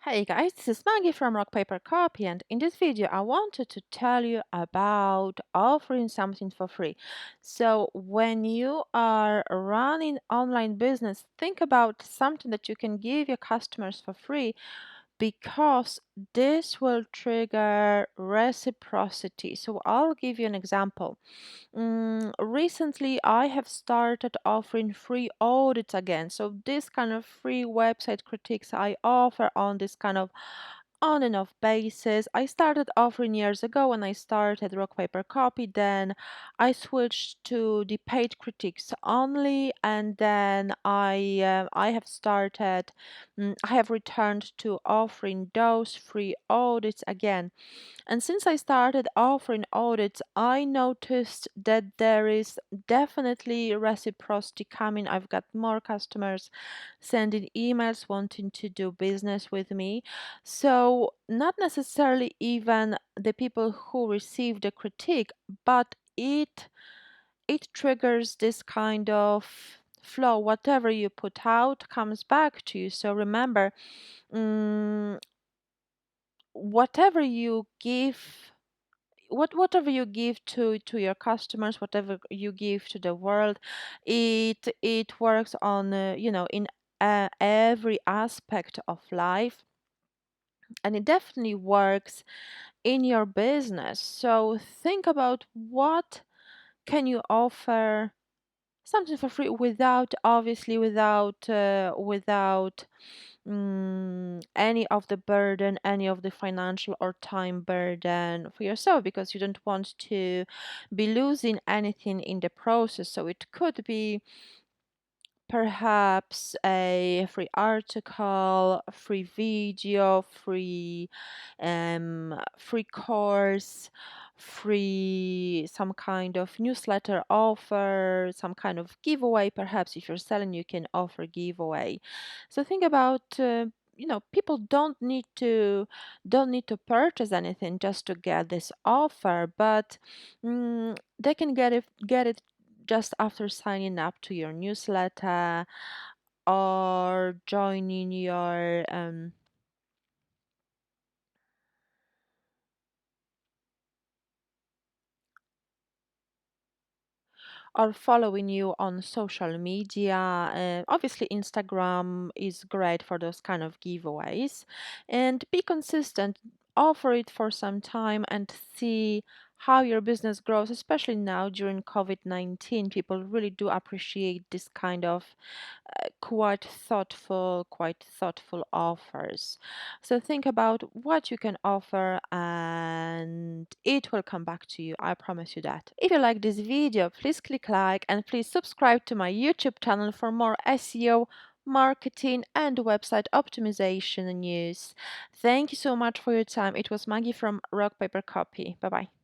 Hey guys, this is Maggie from Rock Paper Copy, and in this video I wanted to tell you about offering something for free. So when you are running online business, think about something that you can give your customers for free because this will trigger reciprocity. So I'll give you an example. Recently, I have started offering free audits again. So this kind of free website critiques I offer on this kind of on and off basis. I started offering years ago when I started Rock Paper Copy. Then I switched to the paid critiques only, and then I have started. I have returned to offering those free audits again. And since I started offering audits, I noticed that there is definitely reciprocity coming. I've got more customers sending emails wanting to do business with me. So, not necessarily even the people who receive the critique, but it triggers this kind of flow. Whatever you put out comes back to you. So remember, mm, whatever you give whatever you give to your customers, whatever you give to the world, it works on in every aspect of life, and it definitely works in your business. So think about what can you offer something for free without, obviously, without any of the burden, any of the financial or time burden for yourself, because you don't want to be losing anything in the process. So it could be perhaps a free article, a free video, free course, free some kind of newsletter offer, some kind of giveaway. Perhaps if you're selling, you can offer giveaway. So think about people don't need to purchase anything just to get this offer, but they can get it just after signing up to your newsletter or joining your or following you on social media. Obviously, Instagram is great for those kind of giveaways. And be consistent, offer it for some time and see how your business grows, especially now during COVID-19. People really do appreciate this kind of quite thoughtful offers. So think about what you can offer and it will come back to you. I promise you that. If you like this video, please click like and please subscribe to my YouTube channel for more SEO, marketing and website optimization news. Thank you so much for your time. It was Maggie from Rock Paper Copy. Bye bye.